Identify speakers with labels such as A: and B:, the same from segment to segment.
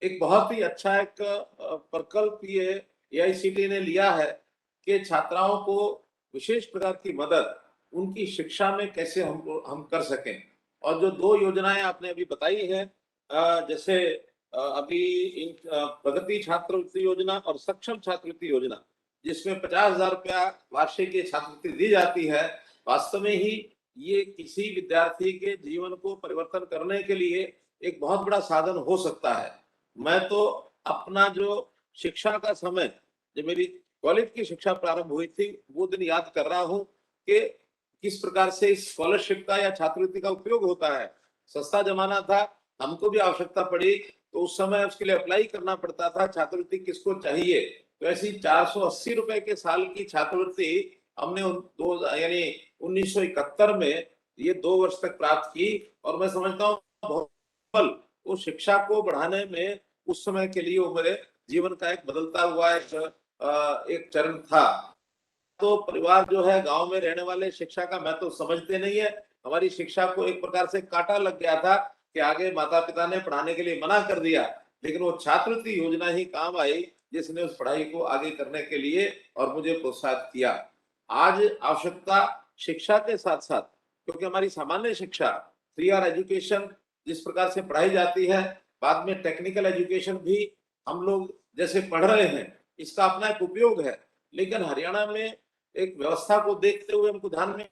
A: एक बहुत ही अच्छा एक प्रकल्प ये एआईसीटी ने लिया है कि छात्राओं को विशेष प्रकार की मदद उनकी शिक्षा में कैसे हम कर सकें। और जो 2 योजनाएँ आपने अभी बताई हैं, जैसे अभी प्रगति छात्रवृत्ति योजना और सक्षम छात्रवृत्ति योजना, जिसमें 50,000 रुपया वार्षिक ये छात्रवृत्ति दी जाती है। वास्तव में ही ये किसी विद्यार्थी के जीवन को परिवर्तन करने के लिए एक बहुत बड़ा साधन हो सकता है। मैं तो अपना जो शिक्षा का समय, जब मेरी कॉलेज की शिक्षा प्रारंभ हुई थी, वो दिन याद कर रहा हूँ कि किस प्रकार से इस स्कॉलरशिप का या छात्रवृत्ति का उपयोग होता है। सस्ता ज़माना था, हमको भी आवश्यकता पड़ी, तो उस समय उसके लिए अप्लाई करना पड़ता था, छात्रवृत्ति किसको चाहिए। तो ऐसी ₹480 के साल की छात्रवृत्ति हमने उन दो यानी 1971 में ये 2 वर्ष तक प्राप्त की। और मैं समझता हूँ बहुत सफल वो शिक्षा को बढ़ाने में उस समय के लिए वो मेरे जीवन का एक बदलता हुआ एक चरण था। तो परिवार जो है गाँव में रहने वाले शिक्षा का मैं तो समझते नहीं है। हमारी शिक्षा को एक प्रकार से काँटा लग गया था कि आगे माता-पिता ने पढ़ाने के लिए मना कर दिया। लेकिन वो छात्रवृत्ति योजना ही काम आई, जिसने उस पढ़ाई को आगे करने के लिए और मुझे प्रोत्साहित किया। आज आवश्यकता शिक्षा के साथ-साथ, क्योंकि हमारी सामान्य शिक्षा, 3 ईयर एजुकेशन जिस प्रकार से पढ़ाई जाती है, बाद में टेक्निकल एजुकेशन भी हम लोग जैसे पढ़ रहे हैं, इसका अपना एक उपयोग है। लेकिन हरियाणा में एक व्यवस्था को देखते हुए हमको ध्यान में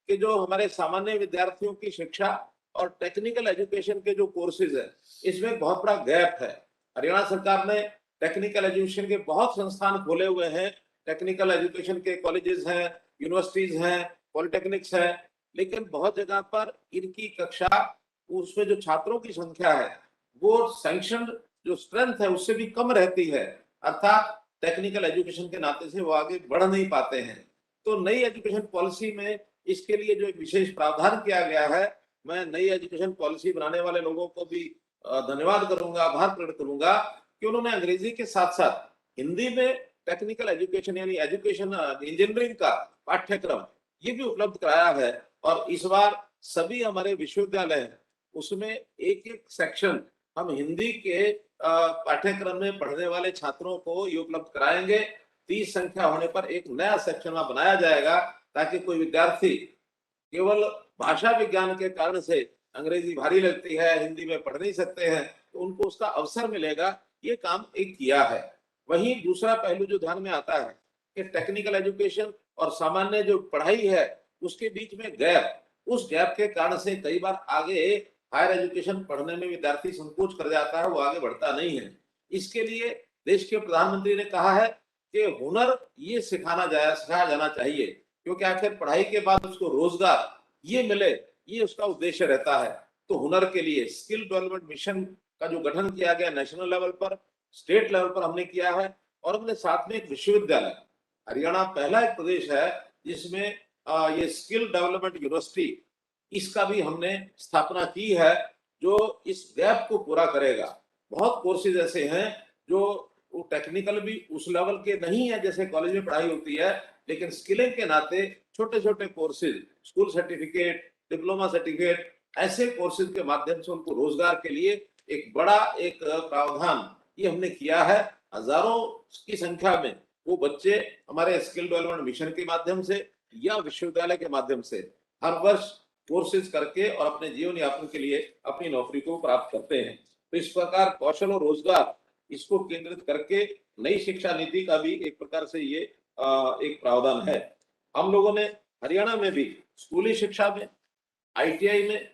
A: कि जो हमारे सामान्य विद्यार्थियों की शिक्षा और टेक्निकल एजुकेशन के जो कोर्सेज है, इसमें बहुत बड़ा गैप है। हरियाणा सरकार ने टेक्निकल एजुकेशन के बहुत संस्थान खोले हुए हैं। टेक्निकल एजुकेशन के कॉलेजेस हैं, यूनिवर्सिटीज हैं, पॉलिटेक्निक्स हैं, लेकिन बहुत जगह पर इनकी कक्षा, उसमें जो छात्रों की संख्या है, वो सैंक्शन जो स्ट्रेंथ है उससे भी कम रहती है। अर्थात टेक्निकल एजुकेशन के नाते से वो आगे बढ़ नहीं पाते हैं। तो नई एजुकेशन पॉलिसी में इसके लिए जो एक विशेष प्रावधान किया गया है, मैं नई एजुकेशन पॉलिसी बनाने वाले लोगों को भी धन्यवाद करूंगा, आभार प्रकट करूंगा कि उन्होंने अंग्रेजी के साथ-साथ हिंदी में टेक्निकल एजुकेशन यानी एजुकेशन इंजीनियरिंग का पाठ्यक्रम ये भी उपलब्ध कराया है। और इस बार सभी हमारे विश्वविद्यालय हैं, उसमें एक-एक सेक्शन हम हिंदी के पाठ्यक्रम में पढ़ने वाले छात्रों को ये उपलब्ध कराएंगे। 30 संख्या होने पर एक नया सेक्शन वहाँ बनाया जाएगा, ताकि कोई विद्यार्थी केवल भाषा विज्ञान के कारण से अंग्रेजी भारी लगती है, हिंदी में पढ़ नहीं सकते हैं, तो उनको उसका अवसर मिलेगा। ये काम एक किया है। वहीं दूसरा पहलू जो ध्यान में आता है कि टेक्निकल एजुकेशन और सामान्य जो पढ़ाई है, उसके बीच में गैप, उस गैप के कारण से कई बार आगे हायर एजुकेशन पढ़ने में विद्यार्थी संकोच कर जाता है, वो आगे बढ़ता नहीं है। इसके लिए देश के प्रधानमंत्री ने कहा है कि हुनर ये सिखाया जाना चाहिए, क्योंकि आखिर पढ़ाई के बाद उसको रोजगार ये मिले, ये उसका उद्देश्य रहता है। तो हुनर के लिए स्किल डेवलपमेंट मिशन का जो गठन किया गया नेशनल लेवल पर, स्टेट लेवल पर हमने किया है। और हमने साथ में एक विश्वविद्यालय, हरियाणा पहला एक प्रदेश है जिसमें ये स्किल डेवलपमेंट यूनिवर्सिटी, इसका भी हमने स्थापना की है, जो इस गैप को पूरा करेगा। बहुत कोर्सेज ऐसे हैं जो वो टेक्निकल भी उस लेवल के नहीं है जैसे कॉलेज में पढ़ाई होती है, लेकिन स्किलिंग के नाते छोटे-छोटे courses, school certificate, diploma certificate, ऐसे कोर्सेज के माध्यम से उनको रोजगार के लिए एक बड़ा एक प्रावधान ये हमने किया है। हजारों की संख्या में वो बच्चे हमारे स्किल डेवलपमेंट मिशन के माध्यम से या विश्वविद्यालय के माध्यम से हर वर्ष कोर्सेज करके और अपने जीवन यापन के लिए अपनी नौकरी को प्राप्त करते हैं। तो इस प्रकार कौशल और रोजगार इसको केंद्रित करके नई शिक्षा नीति का भी एक प्रकार से ये एक प्रावधान है। हम लोगों ने हरियाणा में भी स्कूली शिक्षा में, आईटीआई में,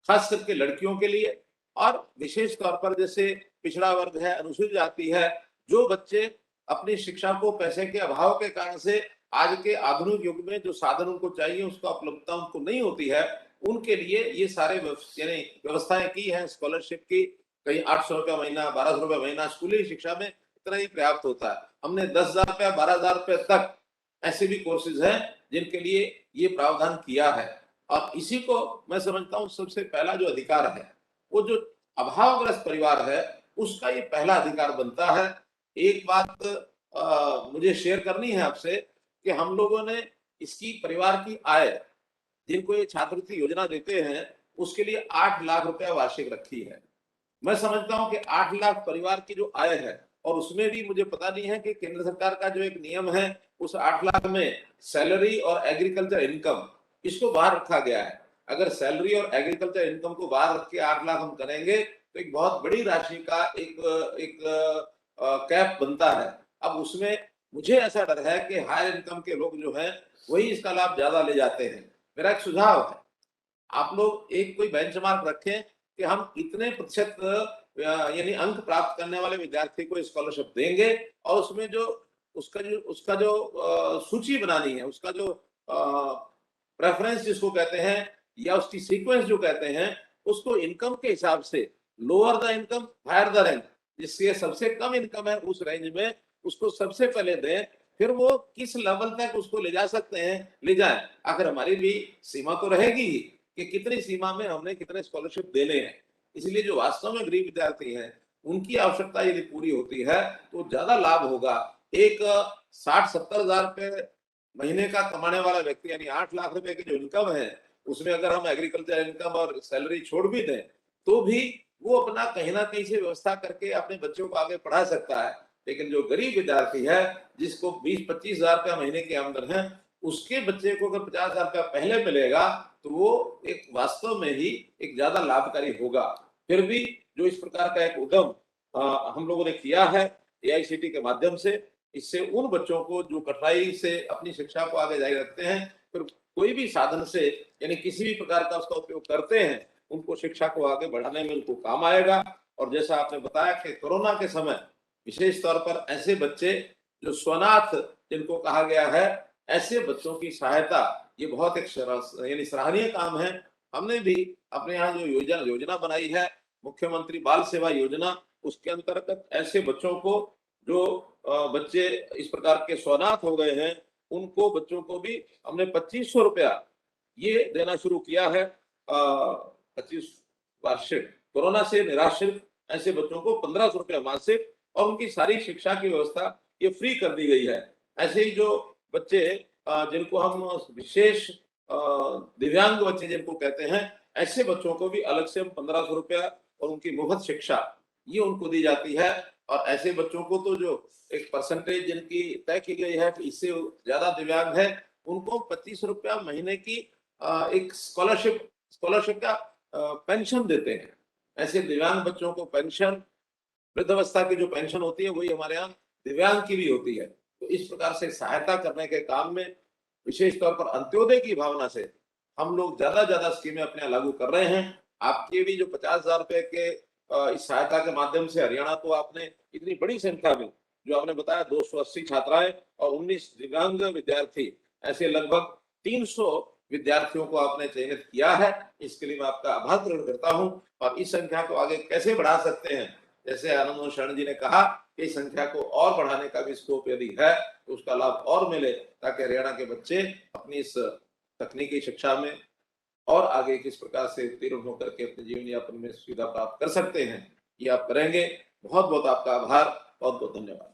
A: खास करके लड़कियों के लिए और विशेष तौर पर जैसे पिछड़ा वर्ग है, अनुसूचित जाति है, जो बच्चे अपनी शिक्षा को पैसे के अभाव के कारण से आज के आधुनिक युग में जो साधन उनको चाहिए उसका उपलब्धता उनको नहीं होती है, उनके लिए ये सारे यानी व्यवस्थाएं की हैं स्कॉलरशिप की। कहीं 800 रुपया महीना, 1200 रुपया महीना, स्कूली शिक्षा में इतना ही पर्याप्त होता है। हमने 10,000 रुपया, 12,000 रुपये तक ऐसे भी कोर्सेज हैं जिनके लिए ये प्रावधान किया है। और इसी को मैं समझता हूँ सबसे पहला जो अधिकार है, वो जो अभावग्रस्त परिवार है, उसका ये पहला अधिकार बनता है। एक बात मुझे शेयर करनी है आपसे कि हम लोगों ने इसकी परिवार की आय, जिनको ये छात्रवृत्ति योजना देते हैं, उसके लिए 8 लाख रुपया वार्षिक रखी है। मैं समझता हूं कि 8 लाख परिवार की जो आय है, और उसमें भी मुझे पता नहीं है कि केंद्र सरकार का जो एक नियम है, उस 8 लाख में सैलरी और एग्रीकल्चर इनकम इसको बाहर रखा गया है। अगर सैलरी और एग्रीकल्चर इनकम को बाहर रख के 8 लाख हम करेंगे तो एक बहुत बड़ी राशि का एक कैप बनता है। अब उसमें मुझे ऐसा डर है कि हायर इनकम के लोग जो हैं वही इसका लाभ ज्यादा ले जाते हैं। मेरा एक सुझाव है, आप लोग एक कोई बेंचमार्क रखें कि हम इतने प्रतिशत यानी अंक प्राप्त करने वाले विद्यार्थी को स्कॉलरशिप देंगे, और उसमें जो उसका जो सूची बनानी है, उसका जो प्रेफरेंस जिसको कहते हैं या उसकी सीक्वेंस जो कहते हैं, उसको इनकम के हिसाब से lower the income higher the rank, जिससे सबसे कम इनकम है उस रेंज में उसको सबसे पहले दें, फिर वो किस लेवल तक उसको ले जा सकते हैं ले जाएं। आखिर हमारी भी सीमा तो रहेगी ही कि कितनी सीमा में हमने कितने स्कॉलरशिप देने हैं। इसलिए जो वास्तव में गरीब विद्यार्थी हैं उनकी आवश्यकता यदि पूरी होती है तो ज्यादा लाभ होगा। एक 60-70 हजार रुपए महीने का कमाने वाला व्यक्ति यानी 8 लाख रुपए की जो इनकम है, उसमें अगर हम एग्रीकल्चर इनकम और सैलरी छोड़ भी दें तो भी वो अपना कहीं ना कहीं से व्यवस्था करके अपने बच्चों को आगे पढ़ा सकता है। लेकिन जो गरीब विद्यार्थी है, जिसको 20-25 हजार रुपया महीने की आमदन है, उसके बच्चे को अगर 50 हजार रुपया पहले मिलेगा तो वो एक वास्तव में ही एक ज्यादा लाभकारी होगा। फिर भी जो इस प्रकार का एक उद्यम हम लोगों ने किया है एआईसीटी के माध्यम से, इससे उन बच्चों को जो कठिनाई से अपनी शिक्षा को आगे जारी रखते हैं, फिर कोई भी साधन से यानी किसी भी प्रकार का उसका उपयोग करते हैं, उनको शिक्षा को आगे बढ़ाने में उनको काम आएगा। और जैसा आपने बताया कि कोरोना के समय विशेष तौर पर ऐसे बच्चे जो स्वनाथ जिनको कहा गया है, ऐसे बच्चों की सहायता ये बहुत एक यानी सराहनीय काम है। हमने भी अपने यहाँ जो योजना बनाई है मुख्यमंत्री बाल सेवा योजना, उसके अंतर्गत ऐसे बच्चों को जो बच्चे इस प्रकार के स्वनाथ हो गए हैं, उनको बच्चों को भी हमने 2500 रुपया ये देना शुरू किया है। 25 वार्षिक कोरोना से निराश्रित ऐसे बच्चों को 1500 रुपया मासिक, और उनकी सारी शिक्षा की व्यवस्था ये फ्री कर दी गई है। ऐसे ही जो बच्चे जिनको हम विशेष दिव्यांग बच्चे जिनको कहते हैं, ऐसे बच्चों को भी अलग से हम 1500 रुपया और उनकी मुफ्त शिक्षा ये उनको दी जाती है। और ऐसे बच्चों को तो जो एक परसेंटेज जिनकी तय की गई है कि इससे ज्यादा दिव्यांग है, उनको 25 रुपया महीने की एक स्कॉलरशिप का पेंशन देते हैं। ऐसे दिव्यांग बच्चों को पेंशन, वृद्धावस्था की जो पेंशन होती है वही हमारे यहाँ दिव्यांग की भी होती है। तो इस प्रकार से सहायता करने के काम में विशेष तौर पर अंत्योदय की भावना से हम लोग ज्यादा स्कीमें अपने यहाँ लागू कर रहे हैं। आपके भी जो 50 हजार रुपए के इस सहायता के माध्यम से हरियाणा को आपने इतनी बड़ी संख्या में जो आपने बताया 280 छात्राएं और 19 दिव्यांग विद्यार्थी, ऐसे लगभग 300 विद्यार्थियों को आपने चयनित किया है। इसके लिए मैं आपका आभार प्रकट करता हूं। और इस संख्या को आगे कैसे बढ़ा सकते हैं, जैसे आनंद मोहन शरण जी ने कहा कि इस संख्या को और बढ़ाने का भी स्कोप यदि है तो उसका लाभ और मिले, ताकि हरियाणा के बच्चे अपनी इस तकनीकी शिक्षा में और आगे किस प्रकार से उत्तीर्ण होकर के अपने जीवन यापन में सुविधा प्राप्त कर सकते हैं, ये आप करेंगे। बहुत बहुत आपका आभार, बहुत बहुत धन्यवाद।